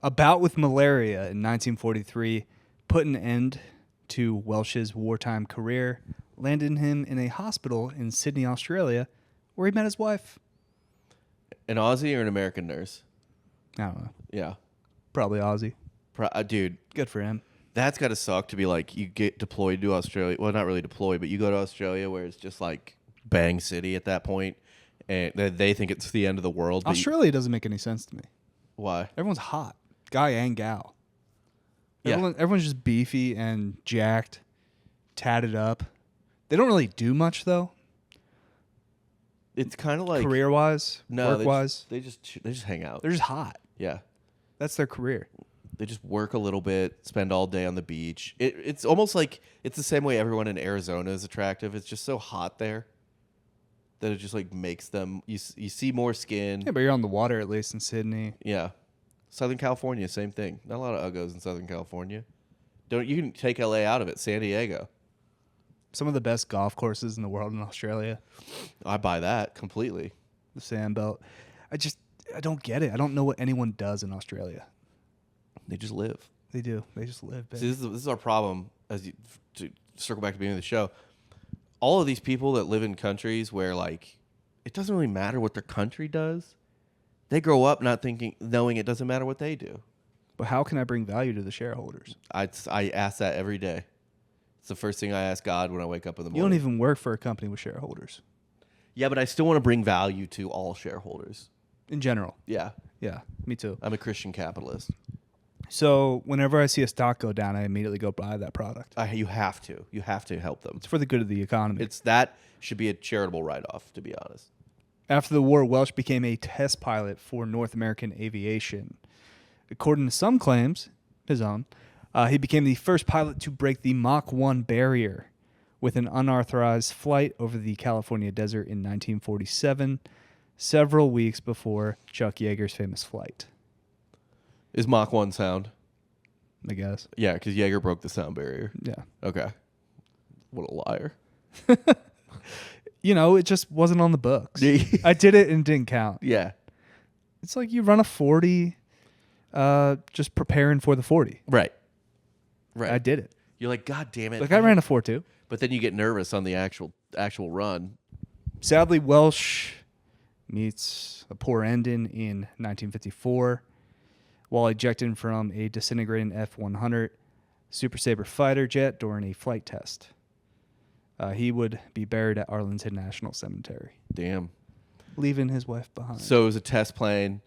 A bout with malaria in 1943 put an end to Welch's wartime career, landed him in a hospital in Sydney, Australia, where he met his wife. An Aussie or an American nurse? I don't know. Yeah. Probably Aussie. Dude, Good for him. that's got to suck to be like, you get deployed to Australia. Well, not really deployed, but you go to Australia where it's just like Bang City at that point, and they think it's the end of the world. But Australia doesn't make any sense to me. why? Everyone's hot, guy and gal. Yeah. Everyone's just beefy and jacked, tatted up. They don't really do much though, It's kind of like career-wise, no, work-wise. they just hang out. They're just hot. Yeah. That's their career. They just work a little bit, spend all day on the beach. It's almost like it's the same way everyone in Arizona is attractive. It's just so hot there that it just like makes them. You see more skin. Yeah, but you're on the water at least in Sydney. Yeah. Southern California, same thing. Not a lot of uggos in Southern California. You can take LA out of it. San Diego. Some of the best golf courses in the world in Australia. I buy that completely. The sand belt. I don't get it. I don't know what anyone does in Australia. They just live. They do. They just live. See, this is our problem. To circle back to the beginning of the show, all of these people that live in countries where like it doesn't really matter what their country does, they grow up not knowing it doesn't matter what they do. But how can I bring value to the shareholders? I ask that every day. It's the first thing I ask God when I wake up in the You morning. don't even work for a company with shareholders. Yeah, but I still want to bring value to all shareholders. In general. Yeah, Yeah, me too. I'm a Christian capitalist. So whenever I see a stock go down, I immediately go buy that product. You have to. You have to help them. It's for the good of the economy. That should be a charitable write-off, to be honest. After the war, Welch became a test pilot for North American aviation. According to some claims, his own, he became the first pilot to break the Mach 1 barrier with an unauthorized flight over the California desert in 1947, several weeks before Chuck Yeager's famous flight, Is Mach 1 sound? I guess. Yeah, because Jaeger broke the sound barrier. Yeah. Okay. What a liar. You know, it just wasn't on the books. I did it and it didn't count. Yeah. It's like you run a 40, just preparing for the 40. Right. Right. I did it. You're like, God damn it. Like I ran a 4.2. But then you get nervous on the actual run. Sadly, Welch meets a poor ending in 1954 while ejecting from a disintegrating F-100 Super Sabre fighter jet during a flight test. He would be buried at Arlington National Cemetery, Damn. leaving his wife behind. So it was a test plane.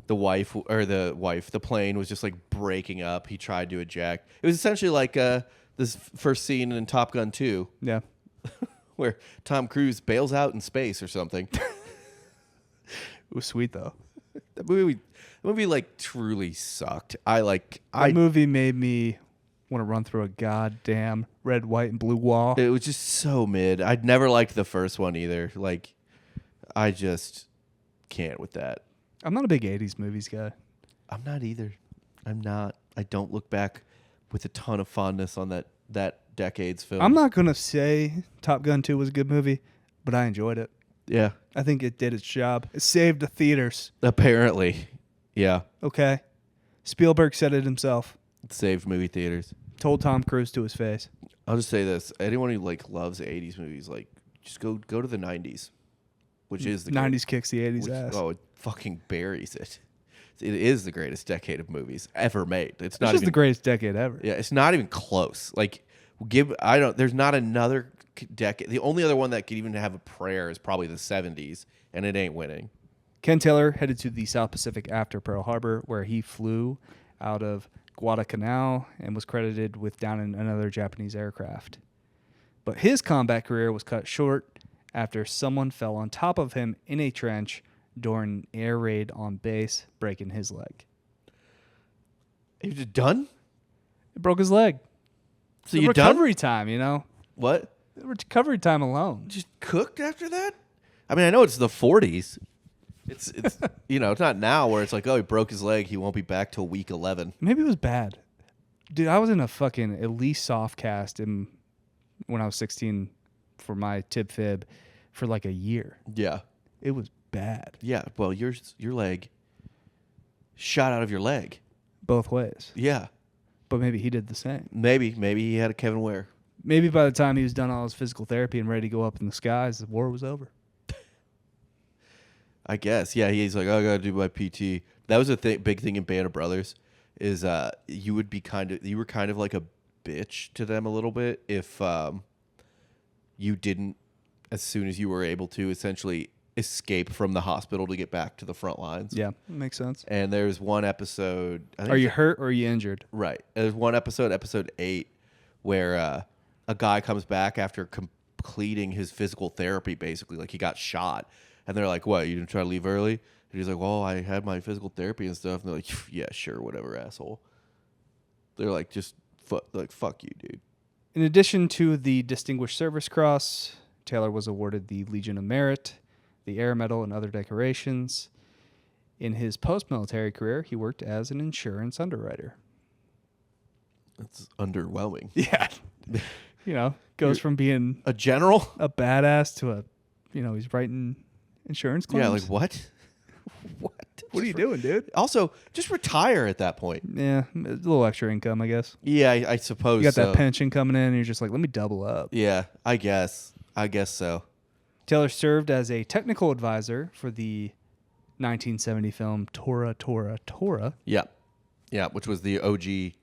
The plane was just like breaking up. He tried to eject. It was essentially like this first scene in Top Gun 2 yeah. where Tom Cruise bails out in space or something. It was sweet, though. The movie like truly sucked. That movie made me want to run through a goddamn red, white, and blue wall. It was just so mid. I'd never liked the first one either. Like, I just can't with that. I'm not a big 80s movies guy. I'm not either. I'm not. I don't look back with a ton of fondness on that decade's film. I'm not going to say Top Gun 2 was a good movie, but I enjoyed it. Yeah. I think it did its job. It saved the theaters. Apparently. Yeah. Okay. Spielberg said it himself. It saved movie theaters. Told Tom Cruise to his face. I'll just say this. Anyone who like loves 80s movies, like just go to the 90s, which is the 90s kicks the 80s ass. Oh, it fucking buries it. It is the greatest decade of movies ever made. It's not It's just even the greatest decade ever. Yeah, it's not even close. Like there's not another decade. The only other one that could even have a prayer is probably the 70s, and it ain't winning. Ken Taylor headed to the South Pacific after Pearl Harbor, where he flew out of Guadalcanal and was credited with downing another Japanese aircraft. But his combat career was cut short after someone fell on top of him in a trench during an air raid on base, breaking his leg. Are you just done? It broke his leg. So the you recovery done? time, you know? What? The recovery time alone. Just cooked after that? I mean, I know it's the 40s. It's it's not now where it's like, oh, he broke his leg, he won't be back till week 11. Maybe it was bad. Dude, I was in a fucking Elise soft cast when I was 16 for my tib fib for like a year. Yeah. It was bad. Yeah. Well, your leg shot out of your leg. Both ways. Yeah. But maybe he did the same. Maybe he had a Kevin Ware. Maybe by the time he was done all his physical therapy and ready to go up in the skies, the war was over. I guess. Yeah, he's like, I gotta do my PT. That was a big thing in Band of Brothers, is you were kind of like a bitch to them a little bit if you didn't, as soon as you were able to, essentially escape from the hospital to get back to the front lines. Yeah, makes sense. And there's one episode. Are you hurt or are you injured? Right. There's one episode 8, where a guy comes back after completing his physical therapy, basically. Like, he got shot. And they're like, what, you didn't try to leave early? And he's like, well, I had my physical therapy and stuff. And they're like, yeah, sure, whatever, asshole. They're like, fuck you, dude. In addition to the Distinguished Service Cross, Taylor was awarded the Legion of Merit, the Air Medal, and other decorations. In his post-military career, he worked as an insurance underwriter. That's underwhelming. Yeah. Goes from being a general, a badass to he's writing insurance claims. Yeah, like what? What are you doing, dude? Also, just retire at that point. Yeah, a little extra income, I guess. Yeah, I suppose. You got that pension coming in, and you're just like, let me double up. Yeah, I guess so. Taylor served as a technical advisor for the 1970 film Tora, Tora, Tora. Yeah, which was the OG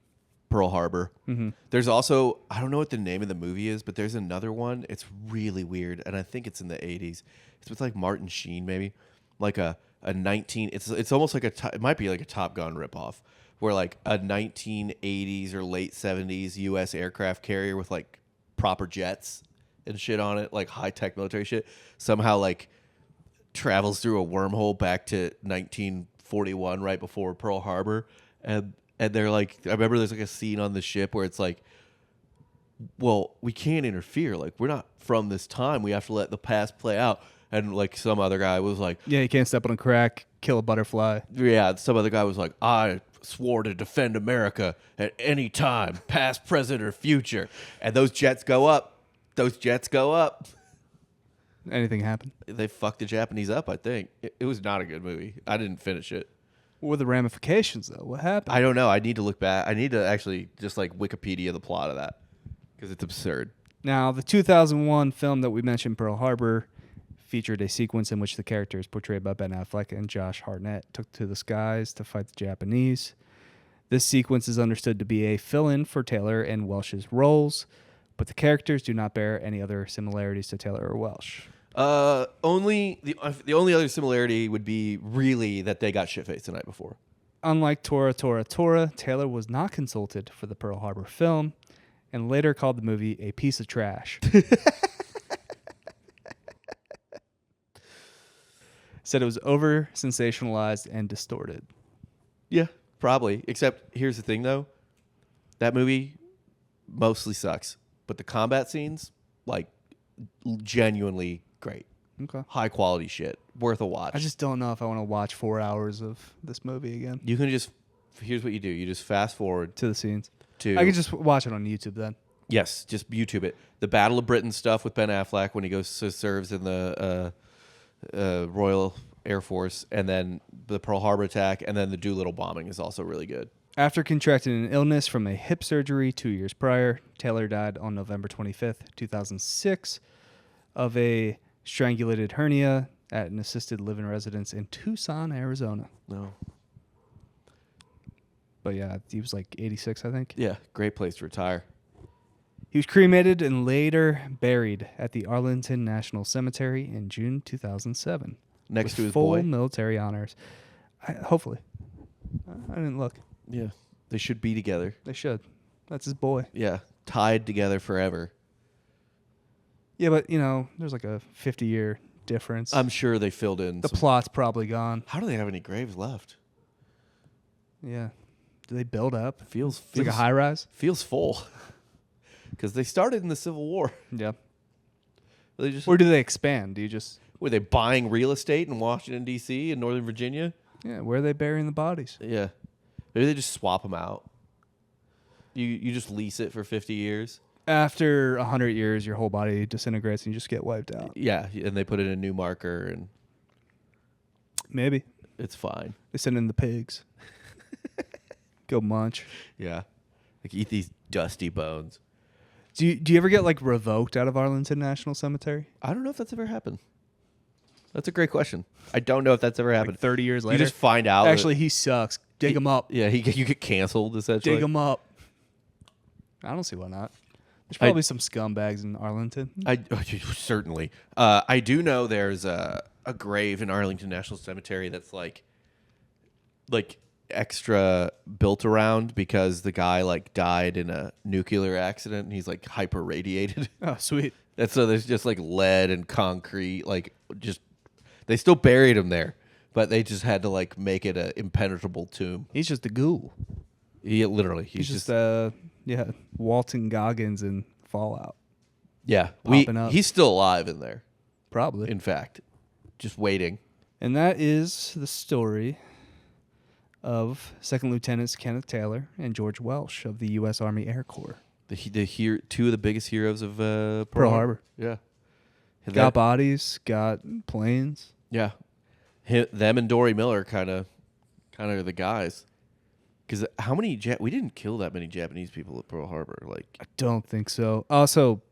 Pearl Harbor. Mm-hmm. There's also, I don't know what the name of the movie is, but there's another one. It's really weird, and I think it's in the 80s. It's with like Martin Sheen, maybe, like a 19. It's almost like it might be like a Top Gun ripoff, where like a 1980s or late 70s U.S. aircraft carrier with like proper jets and shit on it, like high tech military shit, somehow like travels through a wormhole back to 1941, right before Pearl Harbor, and they're like, I remember there's like a scene on the ship where it's like, well, we can't interfere. Like, we're not from this time. We have to let the past play out. And like some other guy was like, yeah, you can't step on a crack, kill a butterfly. Yeah, some other guy was like, I swore to defend America at any time, past, present, or future. And those jets go up. Anything happen? They fucked the Japanese up, I think. It was not a good movie. I didn't finish it. What were the ramifications, though? What happened? I don't know. I need to look back. I need to actually just like Wikipedia the plot of that, because it's absurd. Now, the 2001 film that we mentioned, Pearl Harbor, featured a sequence in which the characters portrayed by Ben Affleck and Josh Hartnett took to the skies to fight the Japanese. This sequence is understood to be a fill-in for Taylor and Welch's roles, but the characters do not bear any other similarities to Taylor or Welch. Only the only other similarity would be really that they got shit-faced the night before. Unlike Tora, Tora, Tora, Taylor was not consulted for the Pearl Harbor film and later called the movie a piece of trash. Said it was over-sensationalized and distorted. Yeah, probably. Except, here's the thing, though. That movie mostly sucks. But the combat scenes, like, genuinely great. Okay. High-quality shit. Worth a watch. I just don't know if I want to watch 4 hours of this movie again. You can just... Here's what you do. You just fast forward to the scenes. I can just watch it on YouTube then. Yes, just YouTube it. The Battle of Britain stuff with Ben Affleck when he serves in the... Royal Air Force, and then the Pearl Harbor attack, and then the Doolittle bombing is also really good. After contracting an illness from a hip surgery 2 years prior, Taylor died on November 25th, 2006, of a strangulated hernia at an assisted living residence in Tucson, Arizona. No. But yeah, he was like 86, I think. Yeah, great place to retire. He was cremated and later buried at the Arlington National Cemetery in June 2007. Next to his full boy? military honors. Hopefully. I didn't look. Yeah. They should be together. They should. That's his boy. Yeah. Tied together forever. Yeah, but, there's like a 50-year difference. I'm sure they filled in the plot's probably gone. How do they have any graves left? Yeah. Do they build up? Feels like a high rise? Feels full. Because they started in the Civil War. Yeah. Or do they expand? Do you just... Were they buying real estate in Washington, D.C. and Northern Virginia? Yeah, where are they burying the bodies? Yeah. Maybe they just swap them out. You just lease it for 50 years. After 100 years, your whole body disintegrates and you just get wiped out. Yeah, and they put in a new marker and... Maybe. It's fine. They send in the pigs. Go munch. Yeah. Like eat these dusty bones. Do you ever get like revoked out of Arlington National Cemetery? I don't know if that's ever happened. That's a great question. I don't know if that's ever happened. Like 30 years later? You just find out. Actually, he sucks. Dig him up. Yeah, you get canceled, essentially. Dig him up. I don't see why not. There's probably some scumbags in Arlington. Certainly. I do know there's a grave in Arlington National Cemetery that's like extra built around because the guy like died in a nuclear accident and he's like hyper radiated. Oh, sweet. And so there's just like lead and concrete, like just they still buried him there, but they just had to like make it an impenetrable tomb. He's just a ghoul. He's just Walton Goggins in Fallout. Yeah, popping up. He's still alive in there. Probably. In fact, just waiting. And that is the story of Second Lieutenants Kenneth Taylor and George Welch of the U.S. Army Air Corps. Two of the biggest heroes of Pearl Harbor. Yeah. Got bodies, got planes. Yeah. Them and Dory Miller kind of are the guys. Because how many we didn't kill that many Japanese people at Pearl Harbor. Like I don't think so. Also,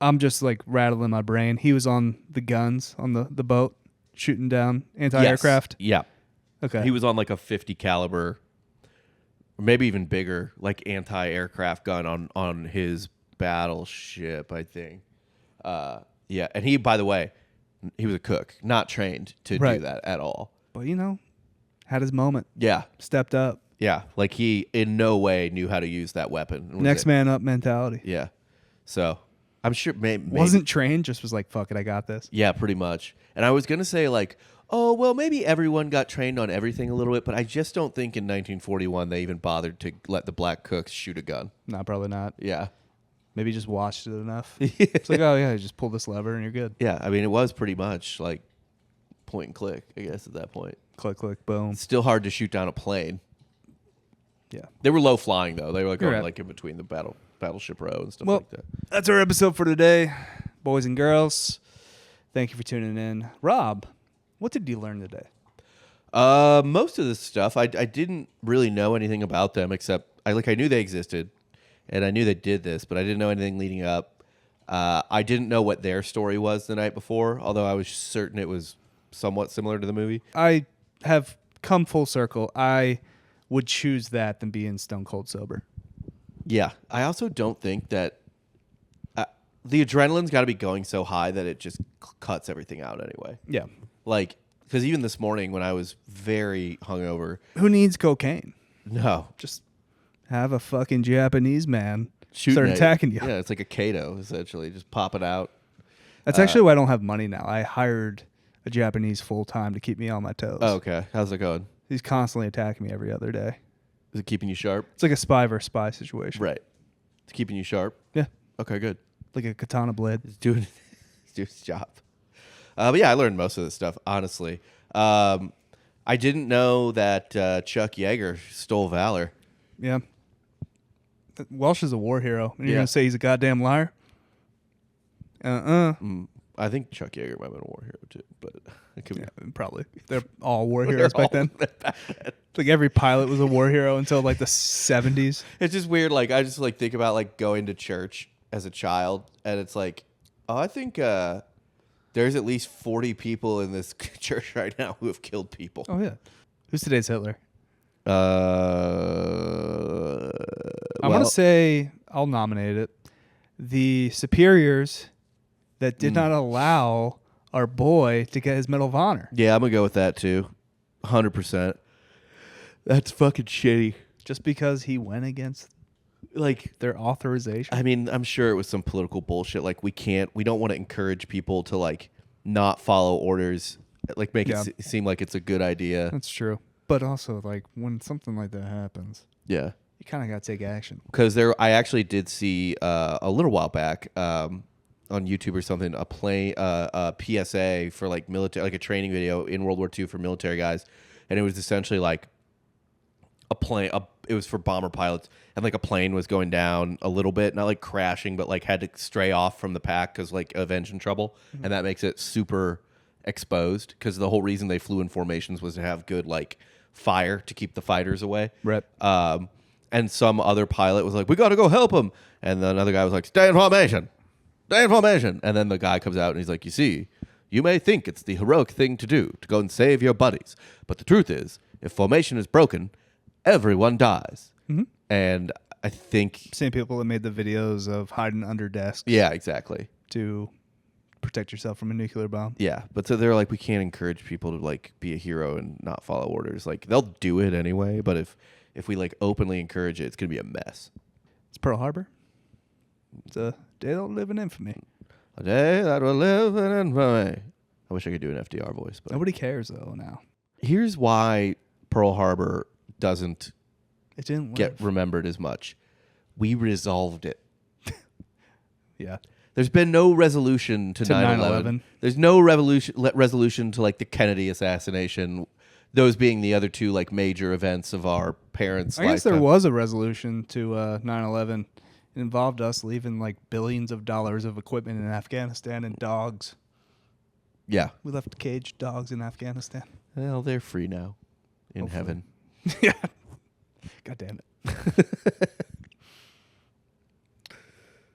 I'm just like rattling my brain. He was on the guns on the boat shooting down anti-aircraft. Yes. Yeah. Okay. He was on like a 50 caliber, or maybe even bigger, like anti-aircraft gun on his battleship, I think. Yeah, and he, by the way, he was a cook, not trained to do that at all. But had his moment. Yeah, stepped up. Yeah, like he in no way knew how to use that weapon. Next man up mentality. Yeah, so I'm sure maybe wasn't trained, just was like, fuck it, I got this. Yeah, pretty much. And I was gonna say like, oh, well, maybe everyone got trained on everything a little bit, but I just don't think in 1941 they even bothered to let the black cooks shoot a gun. No, probably not. Yeah. Maybe just watched it enough. It's like, oh, yeah, you just pull this lever and you're good. Yeah, I mean, it was pretty much like point and click, I guess, at that point. Click, click, boom. It's still hard to shoot down a plane. Yeah. They were low flying, though. They were like, You're like in between the battleship row and stuff well, like that. That's our episode for today, boys and girls. Thank you for tuning in. Rob, what did you learn today? Most of this stuff, I didn't really know anything about them except I knew they existed and I knew they did this, but I didn't know anything leading up. I didn't know what their story was the night before, although I was certain it was somewhat similar to the movie. I have come full circle. I would choose that than being stone cold sober. Yeah. I also don't think that the adrenaline's got to be going so high that it just cuts everything out anyway. Yeah. Like, because even this morning when I was very hungover. Who needs cocaine? No. Just have a fucking Japanese man Shooting start attacking you. Yeah, it's like a Kato, essentially. Just pop it out. That's actually why I don't have money now. I hired a Japanese full-time to keep me on my toes. Oh, okay. How's it going? He's constantly attacking me every other day. Is it keeping you sharp? It's like a spy versus spy situation. Right. It's keeping you sharp? Yeah. Okay, good. Like a katana blade. It's doing its job. But yeah, I learned most of this stuff, honestly. I didn't know that Chuck Yeager stole valor. Yeah. Welch is a war hero. And you're Yeah. going to say he's a goddamn liar? I think Chuck Yeager might have been a war hero too, but it could be. Yeah, probably. They're all war heroes back then. It's like every pilot was a war hero until like the 70s. It's just weird. Like I just like think about like going to church as a child, and it's like, oh, I think there's at least 40 people in this church right now who have killed people. Oh yeah. Who's today's Hitler? I want to say I'll nominate it. The superiors that did not allow our boy to get his Medal of Honor. Yeah, I'm gonna go with that too. 100%. That's fucking shitty. Just because he went against like their authorization. I mean, I'm sure it was some political bullshit. Like we don't want to encourage people to like not follow orders. Like make it seem like it's a good idea. That's true. But also like when something like that happens. Yeah. You kind of got to take action. Because I actually did see a little while back on YouTube or something a PSA for like military, like a training video in World War II for military guys, and it was essentially like a plane. It was for bomber pilots, and like a plane was going down a little bit, not like crashing, but like had to stray off from the pack because like of engine trouble, and that makes it super exposed. Because the whole reason they flew in formations was to have good like fire to keep the fighters away. Right. And some other pilot was like, we got to go help him. And then another guy was like, stay in formation. Stay in formation. And then the guy comes out and he's like, you see, you may think it's the heroic thing to do, to go and save your buddies. But the truth is, if formation is broken, everyone dies. Mm-hmm. And I think... Same people that made the videos of hiding under desks. Yeah, exactly. To protect yourself from a nuclear bomb. Yeah, but so they're like, we can't encourage people to like be a hero and not follow orders. Like, they'll do it anyway, but if we like openly encourage it, it's going to be a mess. It's Pearl Harbor. It's a day that'll live in infamy. A day that will live in infamy. I wish I could do an FDR voice. But Nobody cares, though, now. Here's why Pearl Harbor doesn't It didn't get remembered as much. We resolved it. Yeah. There's been no resolution to 9/11. There's no resolution to like the Kennedy assassination. Those being the other two like major events of our parents' I guess lifetime. there was a resolution to 9/11. It involved us leaving like billions of dollars of equipment in Afghanistan and dogs. Yeah. We left caged dogs in Afghanistan. Well, they're free now in heaven. Yeah. God damn it.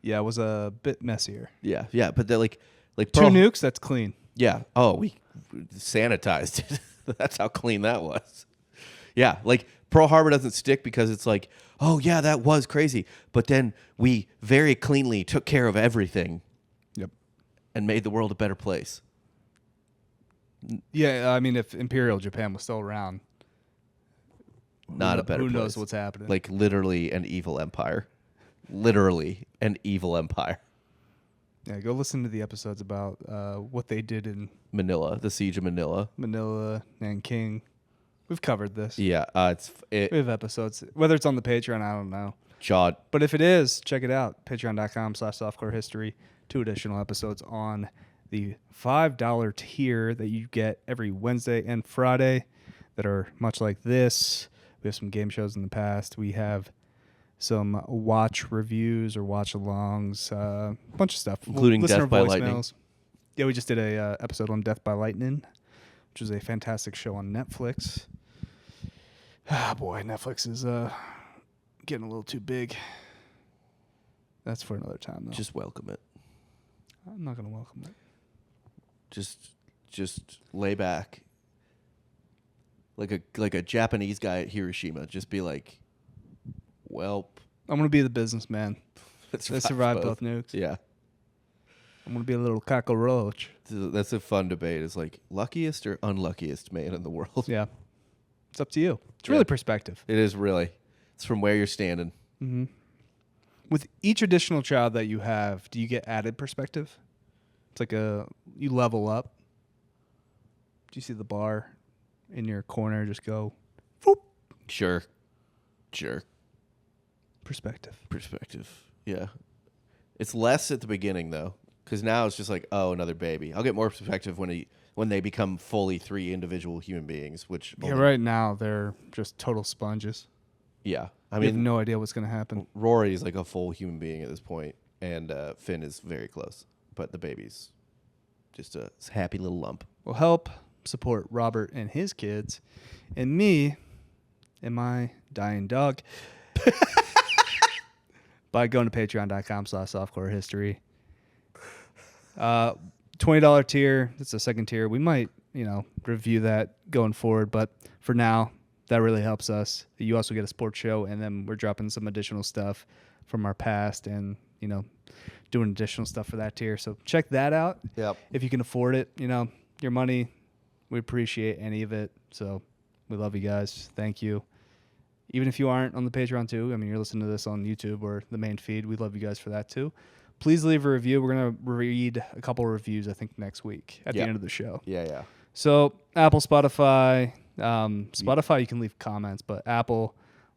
Yeah, it was a bit messier. Yeah, yeah, but they're like Two nukes, that's clean. Yeah. Oh, we sanitized it. That's how clean that was. Yeah, like Pearl Harbor doesn't stick because it's like, oh yeah, that was crazy. But then we very cleanly took care of everything. Yep. And made the world a better place. Yeah, I mean, if Imperial Japan was still around, not a better place. Who knows what's happening? Like literally an evil empire. Literally an evil empire. Yeah, go listen to the episodes about what they did in Manila, the siege of Manila. Manila, Nanking. We've covered this. Yeah, we have episodes. Whether it's on the Patreon, I don't know. Jawed. But if it is, check it out. Patreon.com/softcore history. 2 additional episodes on the $5 tier that you get every Wednesday and Friday that are much like this. We have some game shows in the past. We have some watch reviews or watch alongs, a bunch of stuff, including Death by Lightning. Yeah, we just did a episode on Death by Lightning, which is a fantastic show on Netflix. Ah, boy, Netflix is getting a little too big. That's for another time, though. Just welcome it. I'm not gonna welcome it. Just lay back, like a Japanese guy at Hiroshima. Just be like, "Welp." I'm gonna be the businessman that survived both nukes. Yeah. I'm gonna be a little cockroach. That's a fun debate. It's like luckiest or unluckiest man in the world. Yeah, it's up to you. It's really perspective. It is really. It's from where you're standing. Mm-hmm. With each additional child that you have, do you get added perspective? It's like you level up. Do you see the bar in your corner just go, whoop? Sure. Perspective. Yeah. It's less at the beginning though, because now it's just like, oh, another baby. I'll get more perspective when they become fully 3 individual human beings. Which right now they're just total sponges. Yeah, I mean, have no idea what's going to happen. Rory is like a full human being at this point, and Finn is very close, but the baby's just a happy little lump. Well, help support Robert and his kids, and me and my dying dog by going to patreon.com/softcore history. $20 tier. That's the second tier. We might, review that going forward, but for now, that really helps us. You also get a sports show, and then we're dropping some additional stuff from our past and, doing additional stuff for that tier. So check that out. Yep. If you can afford it, your money, we appreciate any of it. So we love you guys. Thank you. Even if you aren't on the Patreon too, you're listening to this on YouTube or the main feed, we love you guys for that too. Please leave a review. We're going to read a couple of reviews, I think, next week at the end of the show. Yeah. So Apple, Spotify, Spotify, you can leave comments, but Apple,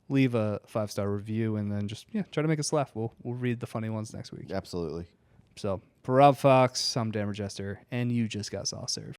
leave a 5-star review and then just try to make us laugh. We'll read the funny ones next week. Absolutely. So for Rob Fox, I'm Dan Regester, and you just got soft served.